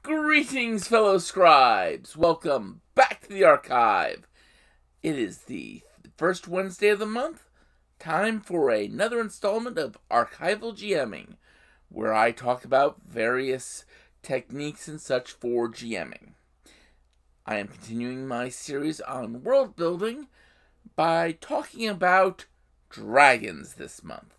Greetings, fellow scribes! Welcome back to the archive. It is the first Wednesday of the month. Time for another installment of Archival GMing, where I talk about various techniques and such for GMing. I am continuing my series on world building by talking about dragons this month.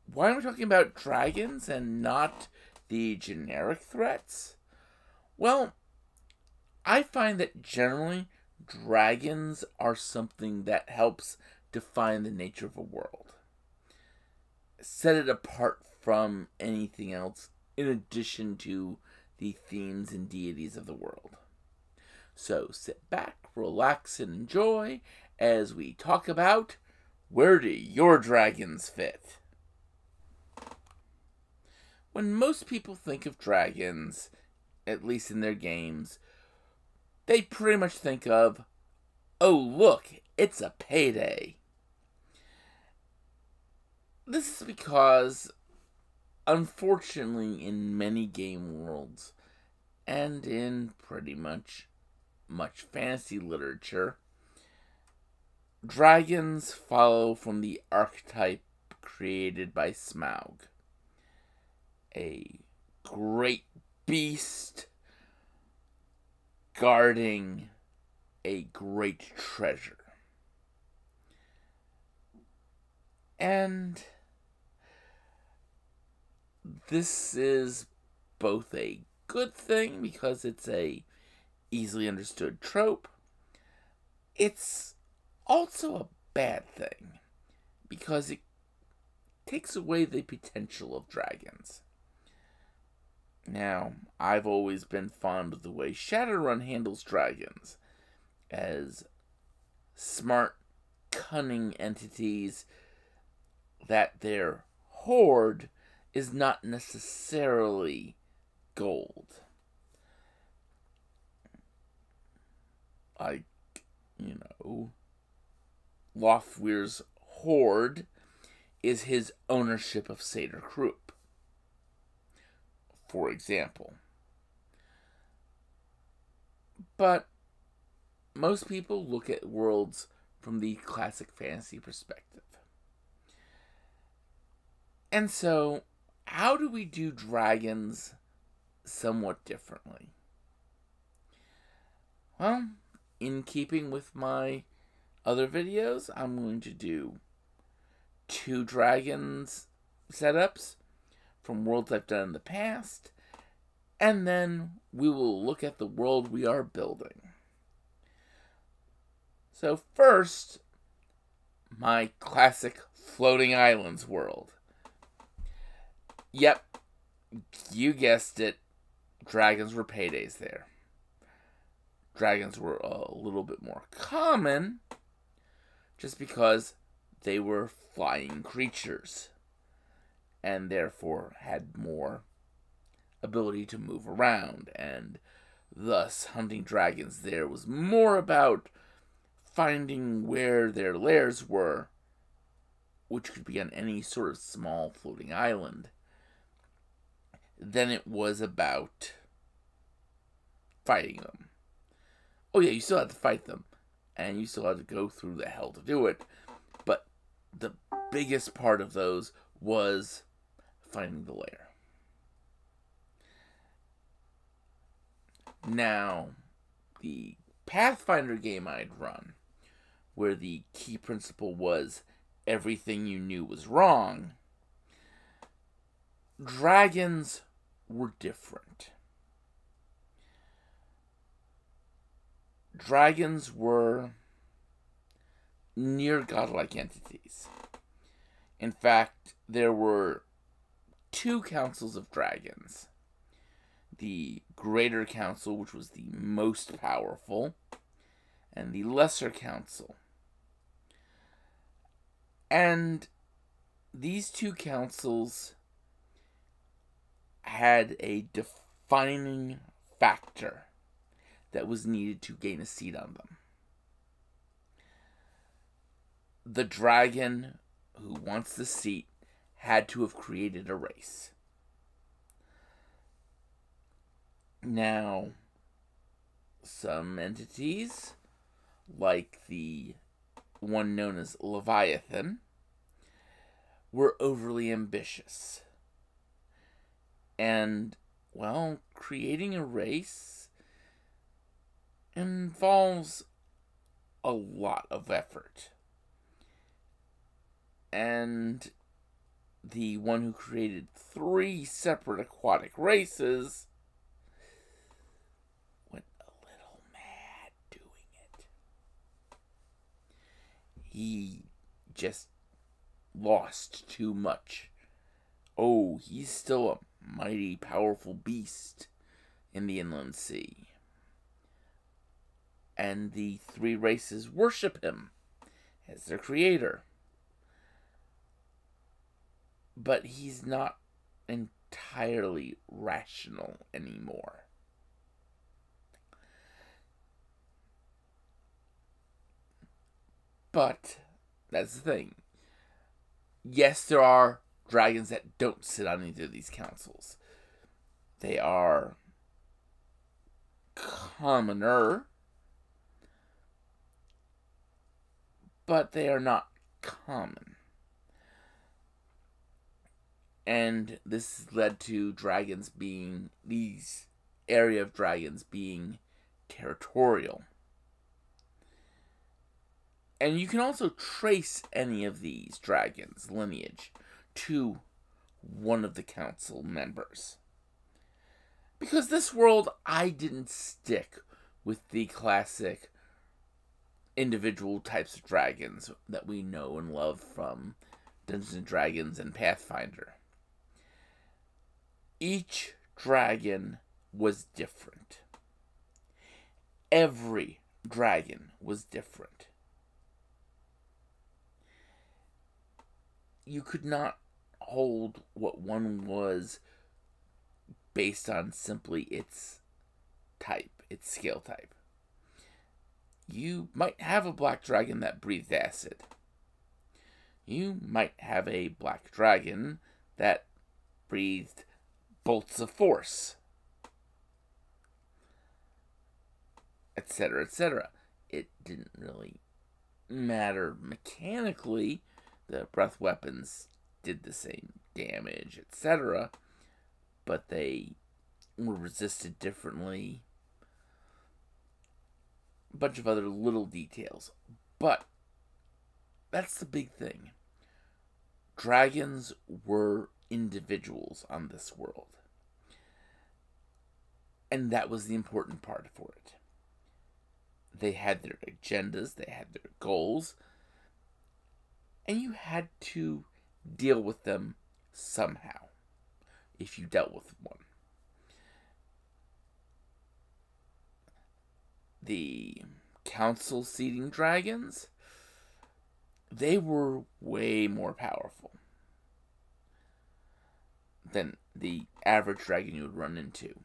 Why am I talking about dragons and not the generic threats? Well, I find that generally dragons are something that helps define the nature of a world. Set it apart from anything else in addition to the themes and deities of the world. So sit back, relax, and enjoy as we talk about where do your dragons fit? When most people think of dragons, at least in their games, they pretty much think of, oh look, it's a payday. This is because, unfortunately, in many game worlds, and in pretty much fantasy literature, dragons follow from the archetype created by Smaug. A great beast guarding a great treasure. And this is both a good thing because it's a easily understood trope. It's also a bad thing because it takes away the potential of dragons. Now, I've always been fond of the way Shadowrun handles dragons as smart, cunning entities that their hoard is not necessarily gold. Like, Lothwyr's hoard is his ownership of Satyr Croup, for example. But most people look at worlds from the classic fantasy perspective. And so, how do we do dragons somewhat differently? Well, in keeping with my other videos, I'm going to do 2 dragons setups from worlds I've done in the past, and then we will look at the world we are building. So first, my classic floating islands world. Yep, you guessed it, dragons were paydays there. Dragons were a little bit more common just because they were flying creatures and therefore had more ability to move around, and thus hunting dragons there was more about finding where their lairs were, which could be on any sort of small floating island, than it was about fighting them. Oh yeah, you still had to fight them, and you still had to go through the hell to do it, but the biggest part of those was finding the lair. Now, the Pathfinder game I'd run, where the key principle was everything you knew was wrong, dragons were different. Dragons were near godlike entities. In fact, there were 2 councils of dragons. The Greater Council, which was the most powerful, and the Lesser Council. And these 2 councils had a defining factor that was needed to gain a seat on them. The dragon who wants the seat had to have created a race. Now, some entities, like the one known as Leviathan, were overly ambitious. And, well, creating a race involves a lot of effort. And the one who created 3 separate aquatic races went a little mad doing it. He just lost too much. Oh, he's still a mighty powerful beast in the inland sea. And the 3 races worship him as their creator. But he's not entirely rational anymore. But that's the thing. Yes, there are dragons that don't sit on either of these councils. They are commoner, but they are not common. And this led to these area of dragons being territorial. And you can also trace any of these dragons' lineage to one of the council members. Because this world, I didn't stick with the classic individual types of dragons that we know and love from Dungeons & Dragons and Pathfinder. Each dragon was different. Every dragon was different. You could not hold what one was based on simply its type, its skill type. You might have a black dragon that breathed acid. You might have a black dragon that breathed bolts of force, etc., etc. It didn't really matter mechanically. The breath weapons did the same damage, etc., but they were resisted differently. A bunch of other little details. But that's the big thing. Dragons were individuals on this world. And that was the important part for it. They had their agendas, they had their goals, and you had to deal with them somehow, if you dealt with one. The council seating dragons, they were way more powerful than the average dragon you would run into.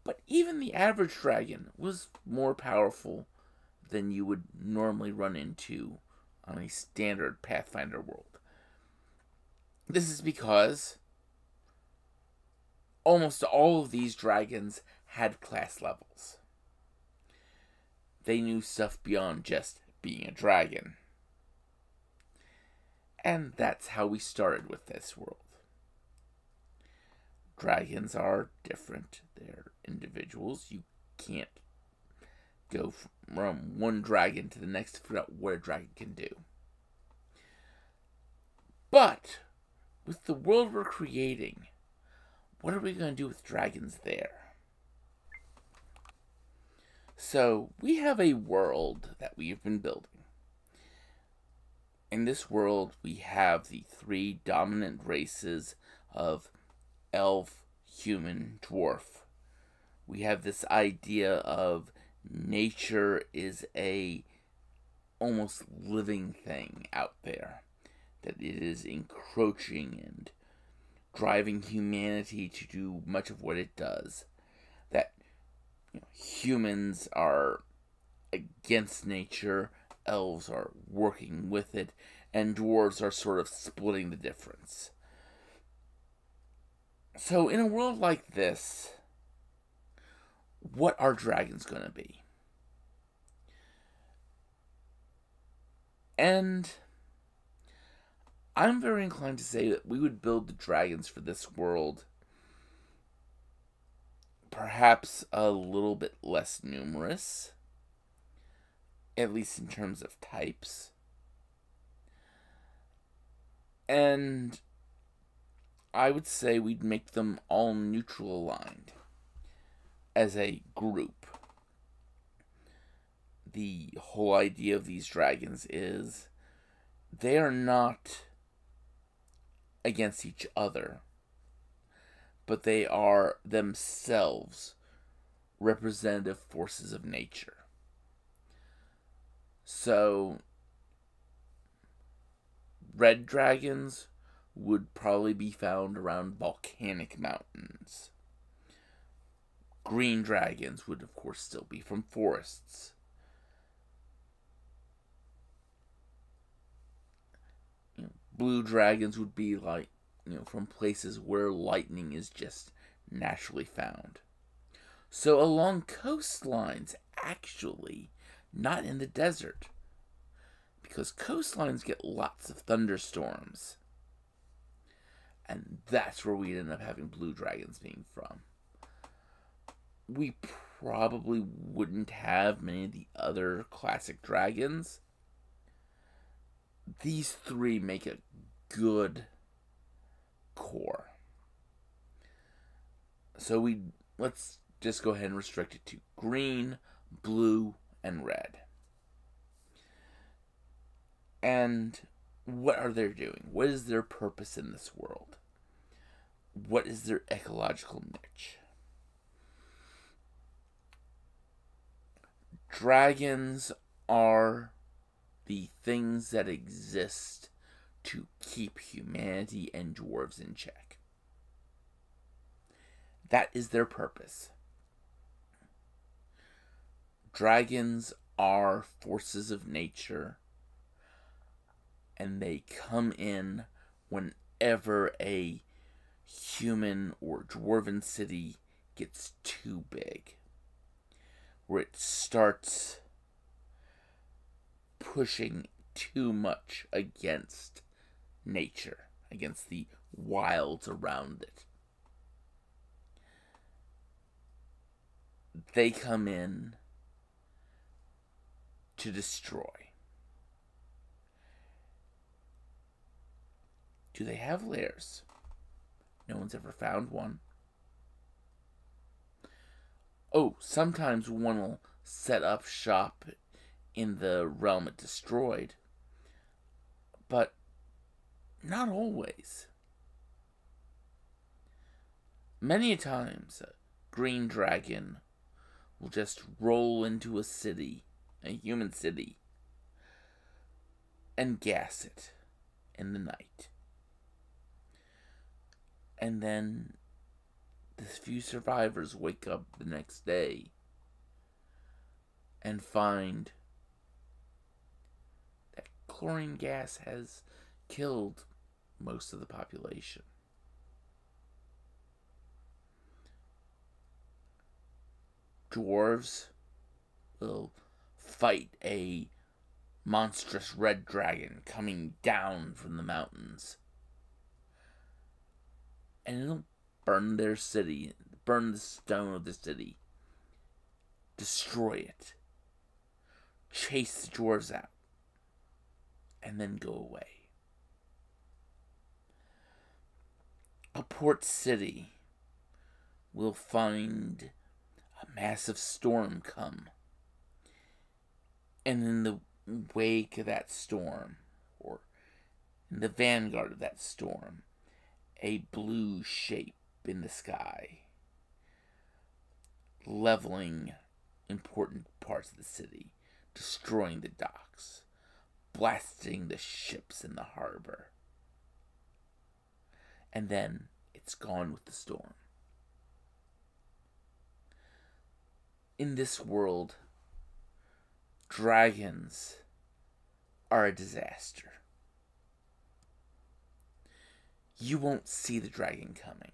But even the average dragon was more powerful than you would normally run into on a standard Pathfinder world. This is because almost all of these dragons had class levels. They knew stuff beyond just being a dragon. And that's how we started with this world. Dragons are different. They're individuals. You can't go from one dragon to the next to figure out what a dragon can do. But with the world we're creating, what are we going to do with dragons there? So we have a world that we've been building. In this world, we have the 3 dominant races of elf, human, dwarf. We have this idea of nature is a almost living thing out there, that it is encroaching and driving humanity to do much of what it does, that humans are against nature, elves are working with it, and dwarves are sort of splitting the difference. So in a world like this, what are dragons going to be? And I'm very inclined to say that we would build the dragons for this world perhaps a little bit less numerous, at least in terms of types. And I would say we'd make them all neutral aligned as a group. The whole idea of these dragons is they are not against each other, but they are themselves representative forces of nature. So, red dragons would probably be found around volcanic mountains. Green dragons would, of course, still be from forests. Blue dragons would be like, from places where lightning is just naturally found. So along coastlines, actually, not in the desert. Because coastlines get lots of thunderstorms. And that's where we'd end up having blue dragons being from. We probably wouldn't have many of the other classic dragons. These three make a good core. So let's just go ahead and restrict it to green, blue, and red. And what are they doing? What is their purpose in this world? What is their ecological niche? Dragons are the things that exist to keep humanity and dwarves in check. That is their purpose. Dragons are forces of nature, and they come in whenever a human or dwarven city gets too big, where it starts pushing too much against nature, against the wilds around it. They come in to destroy. Do they have lairs? No one's ever found one. Oh, sometimes one will set up shop in the realm it destroyed, but not always. Many a times, a green dragon will just roll into a city, a human city, and gas it in the night. And then the few survivors wake up the next day and find that chlorine gas has killed most of the population. Dwarves will fight a monstrous red dragon coming down from the mountains, and it'll burn their city, burn the stone of the city, destroy it, chase the dwarves out, and then go away. A port city will find a massive storm come, and in the wake of that storm, or in the vanguard of that storm, a blue shape in the sky, leveling important parts of the city, destroying the docks, blasting the ships in the harbor. And then it's gone with the storm. In this world, dragons are a disaster. You won't see the dragon coming.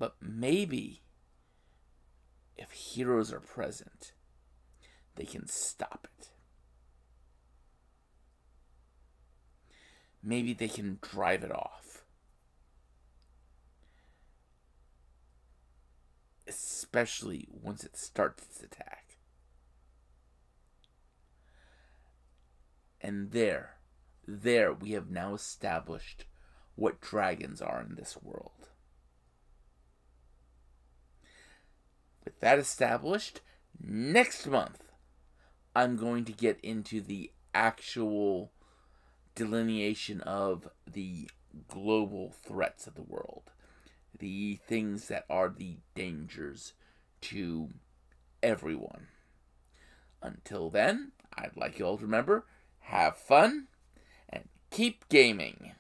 But maybe if heroes are present, they can stop it. Maybe they can drive it off. Especially once it starts its attack. And there we have now established what dragons are in this world. With that established, next month, I'm going to get into the actual delineation of the global threats of the world. The things that are the dangers to everyone. Until then, I'd like you all to remember, have fun and keep gaming.